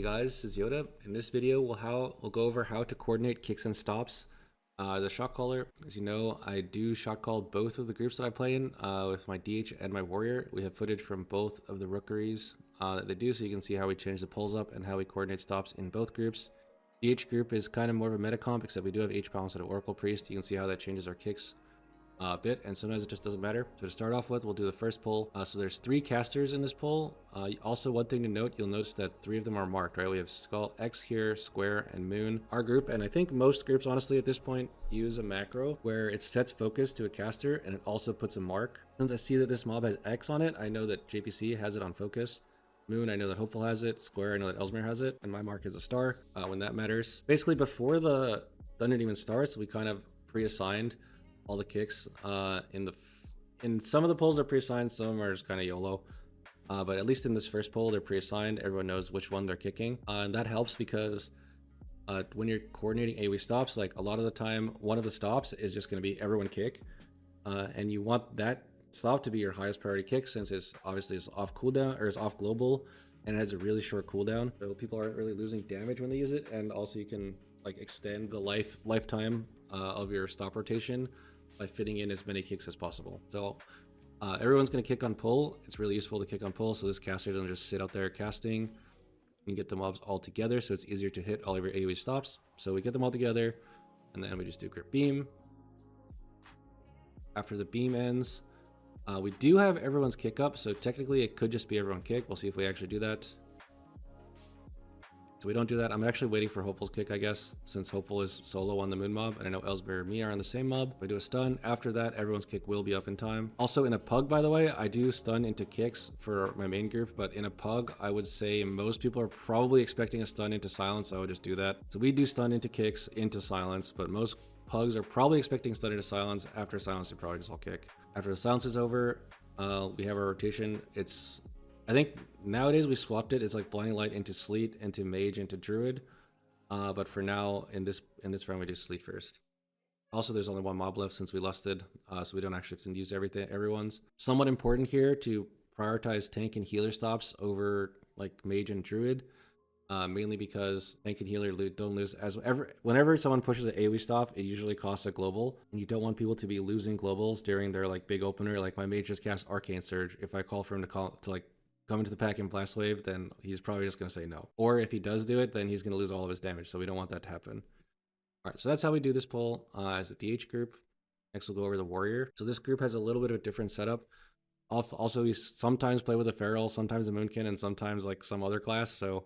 guys, this is Yoda. In this video, we'll go over how to coordinate kicks and stops. The shot caller, as you know, I do shot call both of the groups that I play in with my DH and my warrior. We have footage from both of the rookeries that they do, so you can see how we change the pulls up and how we coordinate stops in both groups. DH group is kind of more of a meta comp, except we do have H balance at Oracle Priest. You can see how that changes our kicks a bit, and sometimes it just doesn't matter. So to start off with, we'll do the first pull. So there's 3 casters in this pull. Also, one thing to note, you'll notice that 3 of them are marked, right? We have Skull, X here, Square, and Moon. Our group, and I think most groups, honestly, at this point, use a macro where it sets focus to a caster, and it also puts a mark. Since I see that this mob has X on it, I know that JPC has it on focus. Moon, I know that Hopeful has it. Square, I know that Ellesmere has it. And my mark is a star when that matters. Basically, before the Thunder even starts, we kind of pre-assigned all the kicks. In some of the polls are pre-assigned, some of them are just kind of YOLO. But at least in this first poll, they're pre-assigned. Everyone knows which one they're kicking. And that helps because when you're coordinating AoE stops, like a lot of the time, one of the stops is just going to be everyone kick. And you want that stop to be your highest priority kick, since it's obviously is off cooldown or is off global and it has a really short cooldown. So people aren't really losing damage when they use it. And also you can like extend the lifetime of your stop rotation by fitting in as many kicks as possible. So everyone's going to kick on pull. It's really useful to kick on pull, so this caster doesn't just sit out there casting. You can get the mobs all together, so it's easier to hit all of your AoE stops. So we get them all together, and then we just do grip beam. After the beam ends, we do have everyone's kick up, so technically it could just be everyone kick. We'll see if we actually do that. So we don't do that. I'm actually waiting for Hopeful's kick, I guess, since Hopeful is solo on the Moon mob, and I know Ellesmere and me are on the same mob. If I do a stun, after that, everyone's kick will be up in time. Also in a pug, by the way, I do stun into kicks for my main group, but in a pug, I would say most people are probably expecting a stun into silence, so I would just do that. So we do stun into kicks into silence, but most pugs are probably expecting stun into silence. After silence, they probably just all kick. After the silence is over, we have our rotation. I think nowadays we swapped it. It's like Blinding Light into Sleet, into Mage, into Druid. But for now, in this round, we do Sleet first. Also, there's only one mob left since we lusted, so we don't actually have to use everyone's. Somewhat important here to prioritize tank and healer stops over like Mage and Druid, mainly because tank and healer don't lose whenever someone pushes an AoE stop, it usually costs a global, and you don't want people to be losing globals during their like big opener. Like my Mage just cast Arcane Surge. If I call for him to like come into the pack in Blast Wave, then he's probably just going to say no. Or if he does do it, then he's going to lose all of his damage, so we don't want that to happen. All right, so that's how we do this poll as a DH group. Next, we'll go over the warrior. So this group has a little bit of a different setup. Also, we sometimes play with a Feral, sometimes a Moonkin, and sometimes like some other class, so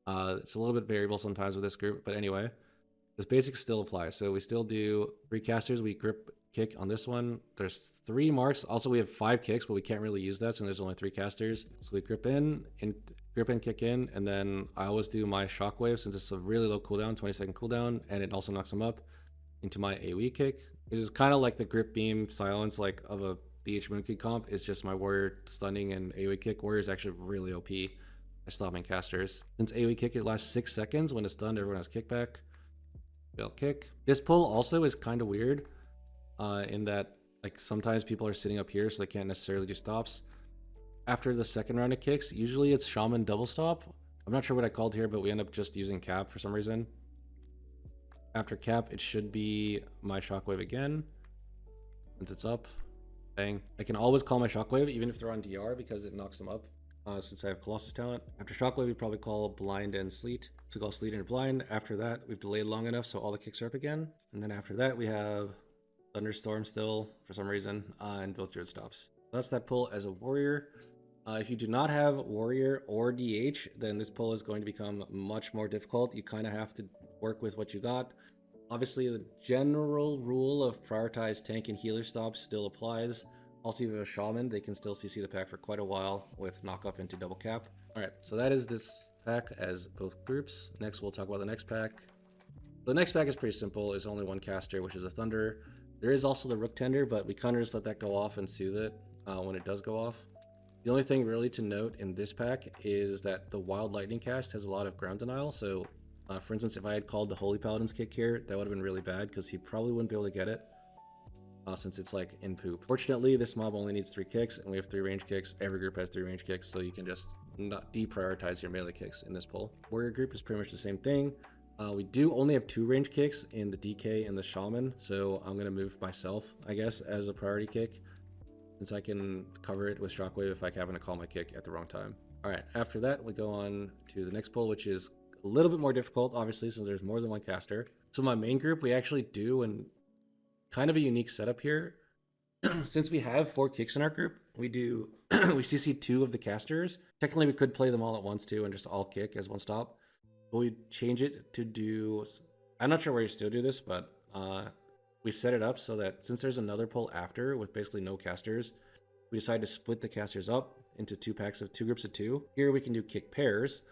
it's a little bit variable sometimes with this group. But anyway, this basics still applies. So we still do 3 casters. We grip kick on this one. There's 3 marks. Also, we have 5 kicks, but we can't really use that since there's only 3 casters. So we grip in, kick in, and then I always do my shockwave since it's a really low cooldown, 20-second cooldown, and it also knocks them up into my AoE kick. It is kind of like the grip beam silence like of a DH Moonkin comp. It's just my warrior stunning and AoE kick. Warrior is actually really OP at stopping casters. Since AoE kick, it lasts 6 seconds. When it's stunned, everyone has kickback. They'll kick. This pull also is kind of weird. In that like sometimes people are sitting up here, so they can't necessarily do stops. After the second round of kicks, usually it's Shaman double stop. I'm not sure what I called here, but we end up just using cap for some reason. After cap, it should be my shockwave again. Once it's up, bang. I can always call my shockwave even if they're on DR because it knocks them up. Since I have Colossus talent. After shockwave, we probably call blind and sleet. So we call sleet and blind. After that, we've delayed long enough so all the kicks are up again. And then after that, we have Thunderstorm still for some reason, and both Druid stops. That's that pull as a warrior. If you do not have warrior or DH, then this pull is going to become much more difficult. You kind of have to work with what you got. Obviously, the general rule of prioritize tank and healer stops still applies. Also, if you have a shaman, they can still CC the pack for quite a while with knock up into double cap. All right, so that is this pack as both groups. Next, we'll talk about the next pack. The next pack is pretty simple. It's only one caster, which is a Thunder. There is also the Rook Tender, but we kind of just let that go off and soothe it when it does go off. The only thing really to note in this pack is that the Wild Lightning cast has a lot of ground denial. So, for instance, if I had called the Holy Paladin's kick here, that would have been really bad because he probably wouldn't be able to get it since it's like in poop. Fortunately, this mob only needs 3 kicks, and we have 3 range kicks. Every group has 3 range kicks, so you can just not deprioritize your melee kicks in this pull. Warrior group is pretty much the same thing. We do only have 2 range kicks in the DK and the Shaman, so I'm gonna move myself, I guess, as a priority kick, since I can cover it with Shockwave if I happen to call my kick at the wrong time. All right, after that, we go on to the next pull, which is a little bit more difficult, obviously, since there's more than one caster. So my main group, we actually do and kind of a unique setup here. Since we have 4 kicks in our group, we do we CC 2 of the casters. Technically, we could play them all at once too and just all kick as one stop. But we change it to do, I'm not sure where you still do this, but we set it up so that since there's another pull after with basically no casters, we decide to split the casters up into 2 groups of 2. Here we can do kick pairs.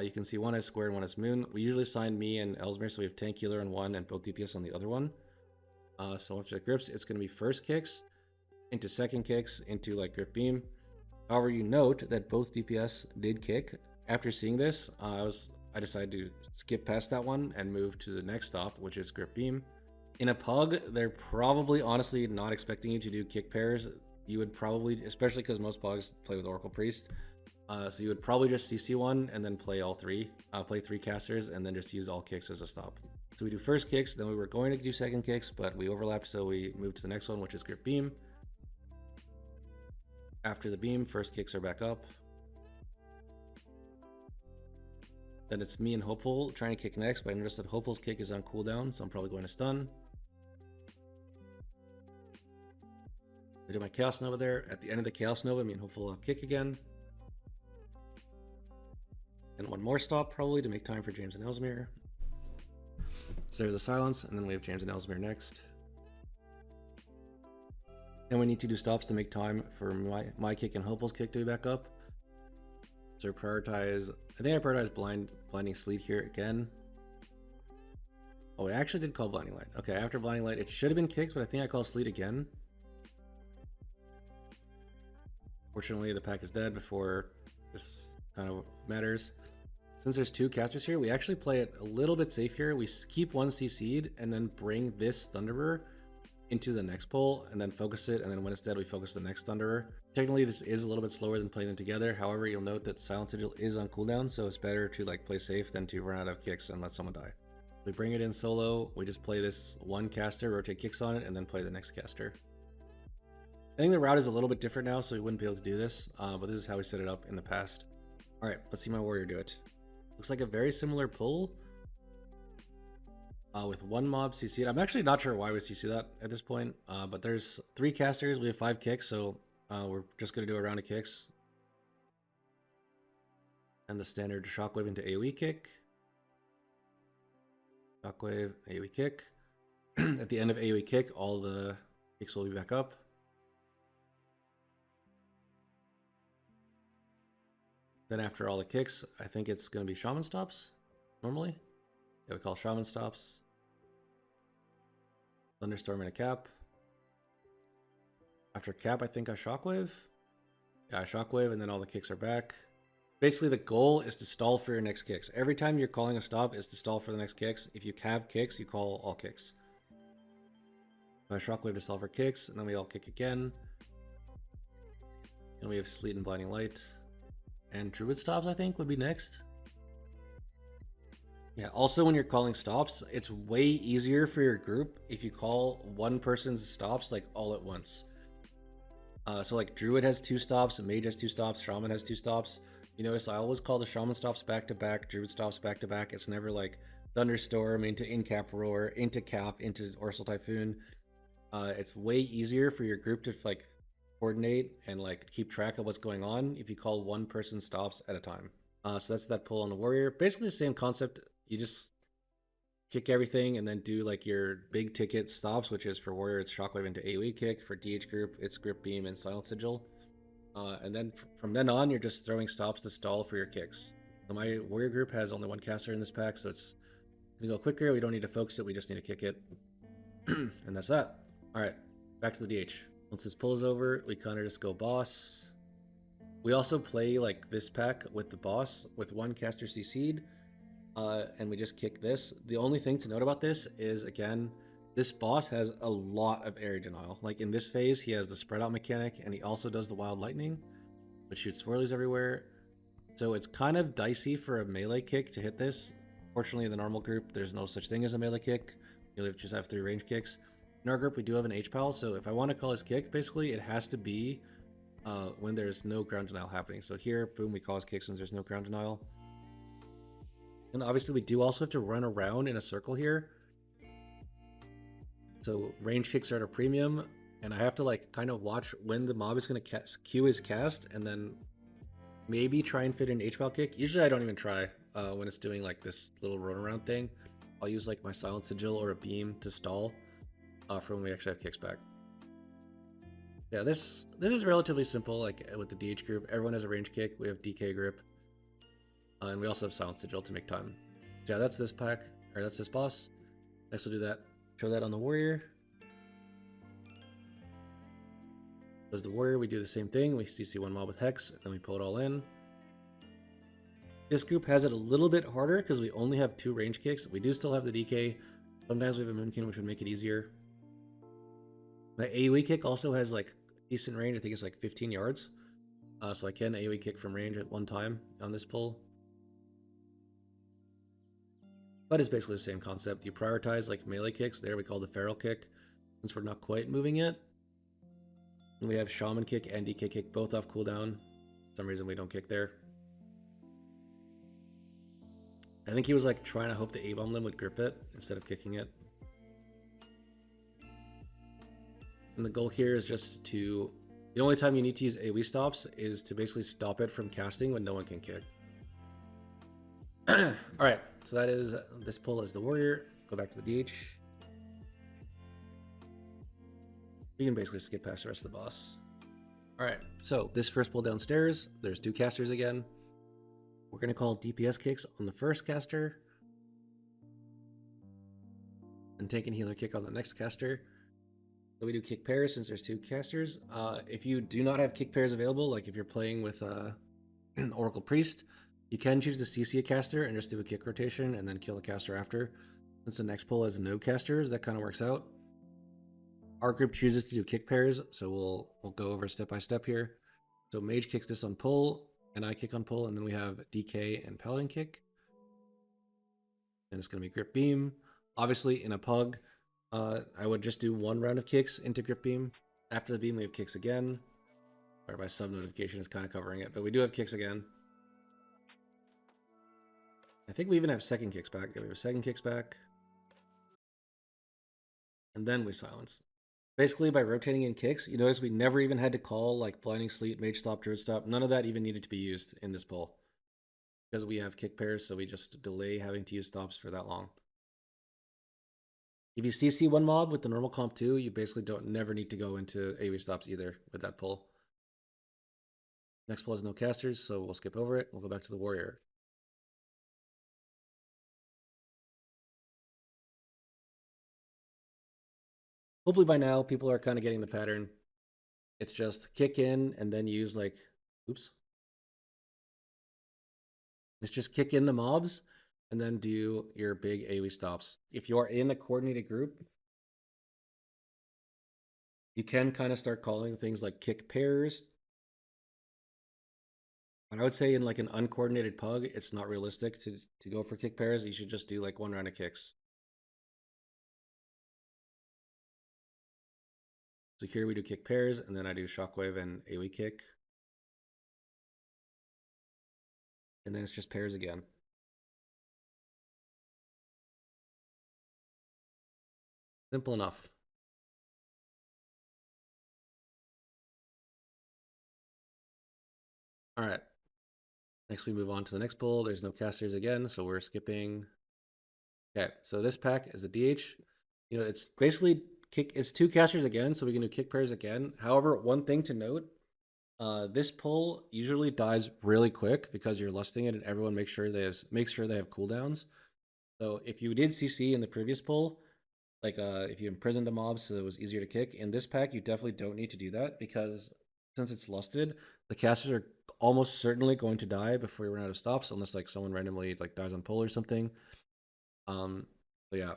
You can see one has Square and one has Moon. We usually assign me and Ellesmere, so we have tank healer on one and both DPS on the other one. So after the grips, it's going to be first kicks into second kicks into like grip beam. However, you note that both DPS did kick. After seeing this, I decided to skip past that one and move to the next stop, which is grip beam. In a pug, they're probably honestly not expecting you to do kick pairs. You would probably, especially because most pugs play with Oracle Priest, so you would probably just CC one and then play all 3, play 3 casters, and then just use all kicks as a stop. So we do first kicks, then we were going to do second kicks, but we overlapped, so we moved to the next one, which is grip beam. After the beam, first kicks are back up. Then it's me and Hopeful trying to kick next, but I noticed that Hopeful's kick is on cooldown, so I'm probably going to stun. I do my Chaos Nova there. At the end of the Chaos Nova, me and Hopeful will have kick again. And one more stop probably to make time for James and Ellesmere. So there's a silence, and then we have James and Ellesmere next. And we need to do stops to make time for my kick and Hopeful's kick to be back up. So prioritize, I think I prioritize blinding sleet here again. Oh, I actually did call blinding light. Okay, after blinding light, it should have been kicked, but I think I call sleet again. Fortunately, the pack is dead before this kind of matters. Since there's 2 casters here, we actually play it a little bit safe here. We keep one CC'd and then bring this Thunderer into the next pull and then focus it, and then when it's dead we focus the next Thunderer. Technically this is a little bit slower than playing them together. However, you'll note that Silent Sigil is on cooldown, so it's better to like play safe than to run out of kicks and let someone die. We bring it in solo, we just play this one caster, rotate kicks on it, and then play the next caster. I think the route is a little bit different now, so we wouldn't be able to do this, but this is how we set it up in the past. Alright, let's see my warrior do it. Looks like a very similar pull. With one mob CC'd. I'm actually not sure why we CC that at this point, but there's 3 casters, we have 5 kicks, so we're just going to do a round of kicks. And the standard Shockwave into AoE kick. Shockwave, AoE kick. At the end of AoE kick, all the kicks will be back up. Then after all the kicks, I think it's going to be Shaman stops, normally. Yeah, we call Shaman stops. Thunderstorm and a cap. After cap, I think I Shockwave. Yeah, I Shockwave, and then all the kicks are back. Basically, the goal is to stall for your next kicks. Every time you're calling a stop is to stall for the next kicks. If you have kicks, you call all kicks. So I Shockwave to stall for kicks, and then we all kick again. And we have Sleet and Blinding Light. And Druid stops, I think, would be next. Yeah, also when you're calling stops, it's way easier for your group if you call one person's stops like all at once. So like Druid has 2 stops, Mage has 2 stops, Shaman has 2 stops. You notice I always call the Shaman stops back to back, Druid stops back to back. It's never like Thunderstorm into in-cap Roar, into cap, into Orbital Typhoon. It's way easier for your group to like coordinate and like keep track of what's going on if you call one person's stops at a time. So that's that pull on the warrior. Basically the same concept. You just kick everything and then do like your big ticket stops, which is for warrior, it's Shockwave into AoE kick. For DH group, it's grip beam and Silent Sigil. And then from then on, you're just throwing stops to stall for your kicks. So my warrior group has only 1 caster in this pack, so it's gonna go quicker. We don't need to focus it, we just need to kick it. And that's that. All right, back to the DH. Once this pull is over, we kind of just go boss. We also play like this pack with the boss with 1 caster CC'd. And we just kick this. The only thing to note about this is, again, this boss has a lot of area denial. Like in this phase, he has the spread out mechanic, and he also does the wild lightning, which shoots swirlies everywhere. So it's kind of dicey for a melee kick to hit this. Fortunately, in the normal group, there's no such thing as a melee kick. You just have 3 range kicks. In our group, we do have an H-Pal, so if I want to call his kick, basically, it has to be when there's no ground denial happening. So here, boom, we call his kick since there's no ground denial. And obviously, we do also have to run around in a circle here. So range kicks are at a premium, and I have to like kind of watch when the mob is going to cue his cast, and then maybe try and fit an H-Pal kick. Usually I don't even try when it's doing like this little run around thing. I'll use like my silent sigil or a beam to stall for when we actually have kicks back. Yeah, this is relatively simple. Like with the DH group, everyone has a range kick. We have DK grip, and we also have silent sigil to make time. So yeah, that's this pack, or that's this boss. Next we'll do that. Show that on the warrior. As the warrior, we do the same thing. We CC one mob with Hex, and then we pull it all in. This group has it a little bit harder because we only have 2 range kicks. We do still have the DK. Sometimes we have a Moonkin, which would make it easier. My AoE kick also has like decent range. I think it's like 15 yards. So I can AoE kick from range at one time on this pull. But it's basically the same concept. You prioritize like melee kicks. There we call the feral kick since we're not quite moving it. And we have Shaman kick and DK kick both off cooldown. For some reason we don't kick there. I think he was like trying to hope the A-bomb limb would grip it instead of kicking it. And the goal here is just to... The only time you need to use AoE stops is to basically stop it from casting when no one can kick. Alright, so that is... This pull is the warrior. Go back to the DH. We can basically skip past the rest of the boss. Alright, so this first pull downstairs, there's 2 casters again. We're going to call DPS kicks on the first caster. And tank and healer kick on the next caster. So we do kick pairs since there's 2 casters. If you do not have kick pairs available, like if you're playing with an Oracle Priest, you can choose to CC a caster and just do a kick rotation and then kill the caster after. Since the next pull has no casters, that kind of works out. Our group chooses to do kick pairs, so we'll go over step by step here. So Mage kicks this on pull, and I kick on pull, and then we have DK and Paladin kick. And it's going to be grip beam. Obviously, in a pug, I would just do 1 round of kicks into grip beam. After the beam, we have kicks again. Sorry, my sub notification is kind of covering it, but we do have kicks again. I think we even have second kicks back. Yeah, we have second kicks back. And then we silence. Basically, by rotating in kicks, you notice we never even had to call like Blinding Sleep, Mage Stop, Druid Stop. None of that even needed to be used in this pull. Because we have kick pairs, so we just delay having to use stops for that long. If you CC one mob with the normal comp 2, you basically never need to go into AoE stops either with that pull. Next pull has no casters, so we'll skip over it. We'll go back to the warrior. Hopefully by now, people are kind of getting the pattern. It's just kick in and then use like, oops. It's just kick in the mobs and then do your big AoE stops. If you are in a coordinated group, you can kind of start calling things like kick pairs. But I would say in like an uncoordinated pug, it's not realistic to go for kick pairs. You should just do like 1 round of kicks. So here we do kick pairs, and then I do shockwave and AoE kick. And then it's just pairs again. Simple enough. All right. Next we move on to the next pull. There's no casters again, so we're skipping. Okay, so this pack is the DH. You know, it's basically it's 2 casters again, so we can do kick pairs again. However, one thing to note, this pull usually dies really quick because you're lusting it, and everyone makes sure they have cooldowns. So if you did CC in the previous pull, like if you imprisoned a mob so it was easier to kick, in this pack you definitely don't need to do that because since it's lusted, the casters are almost certainly going to die before you run out of stops unless like someone randomly like dies on pull or something. So yeah.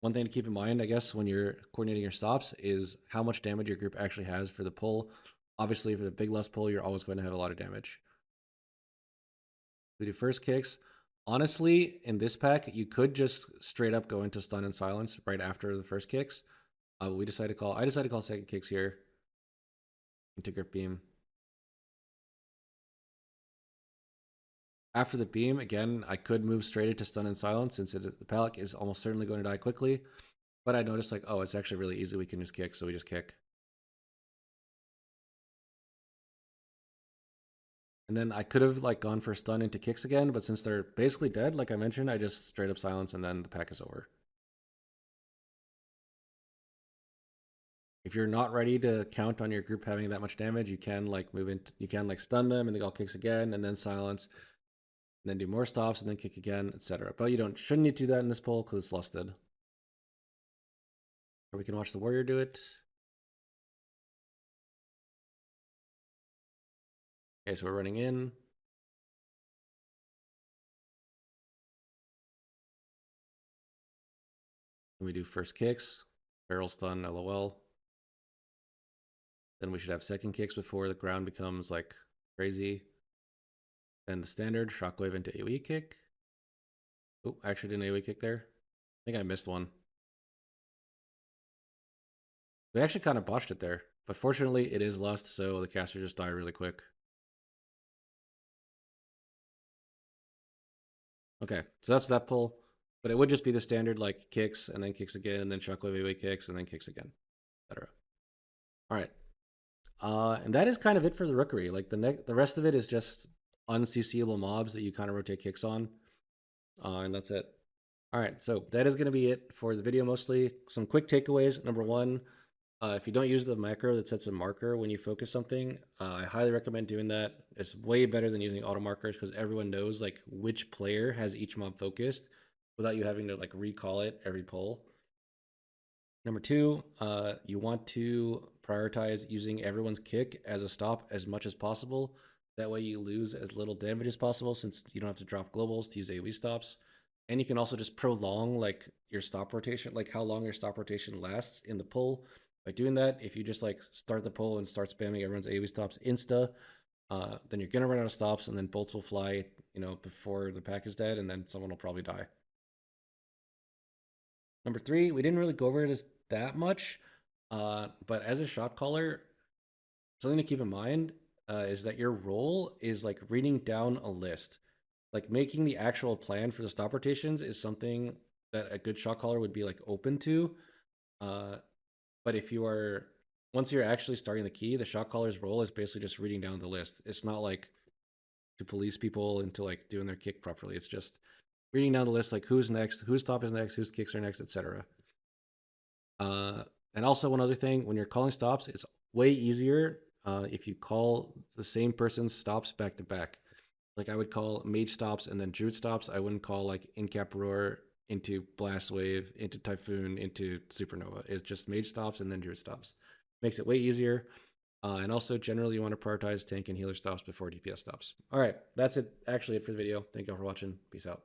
One thing to keep in mind, I guess, when you're coordinating your stops is how much damage your group actually has for the pull. Obviously, for the big lust pull, you're always going to have a lot of damage. We do first kicks. Honestly, in this pack, you could just straight up go into stun and silence right after the first kicks. I decided to call second kicks here into grip beam. After the beam, again, I could move straight into stun and silence since the Palic is almost certainly going to die quickly. But I noticed like, oh, it's actually really easy. We can just kick, so we just kick. And then I could have like gone for stun into kicks again, but since they're basically dead, like I mentioned, I just straight up silence and then the pack is over. If you're not ready to count on your group having that much damage, you can like move into, you can like stun them and they all kicks again and then silence, and then do more stops and then kick again, etc. But you shouldn't need to do that in this poll because it's lusted. Or we can watch the warrior do it. Okay, so we're running in. And we do first kicks, barrel stun, LOL. Then we should have second kicks before the ground becomes like crazy. Then the standard shockwave into AoE kick. Oh, I actually did an AoE kick there. I think I missed one. We actually kind of botched it there, but fortunately it is lust, so the caster just died really quick. Okay, so that's that pull, but it would just be the standard like kicks and then kicks again and then shockwave AoE kicks and then kicks again, etc. All right. And that is kind of it for the rookery. Like the rest of it is just unCCable mobs that you kind of rotate kicks on. And that's it. All right, so that is going to be it for the video mostly. Some quick takeaways. Number one, if you don't use the macro that sets a marker when you focus something, I highly recommend doing that. It's way better than using auto markers because everyone knows like which player has each mob focused without you having to like recall it every pull. Number two, you want to prioritize using everyone's kick as a stop as much as possible. That way you lose as little damage as possible since you don't have to drop globals to use AoE stops. And you can also just prolong like your stop rotation, like how long your stop rotation lasts in the pull. By doing that, if you just like start the pull and start spamming everyone's AoE stops insta, then you're gonna run out of stops and then bolts will fly, before the pack is dead and then someone will probably die. Number three, we didn't really go over it as that much, but as a shot caller, something to keep in mind is that your role is like reading down a list. Like making the actual plan for the stop rotations is something that a good shot caller would be like open to. But if you are, once you're actually starting the key, the shot caller's role is basically just reading down the list. It's not like to police people into like doing their kick properly. It's just reading down the list, like who's next, whose stop is next, whose kicks are next, etc. And also one other thing, when you're calling stops, it's way easier if you call the same person's stops back to back. Like I would call mage stops and then druid stops. I wouldn't call like incap roar into blast wave, into typhoon, into supernova. It's just mage stops and then druid stops. Makes it way easier. And also generally you want to prioritize tank and healer stops before DPS stops. All right, that's it. Actually it for the video. Thank you all for watching. Peace out.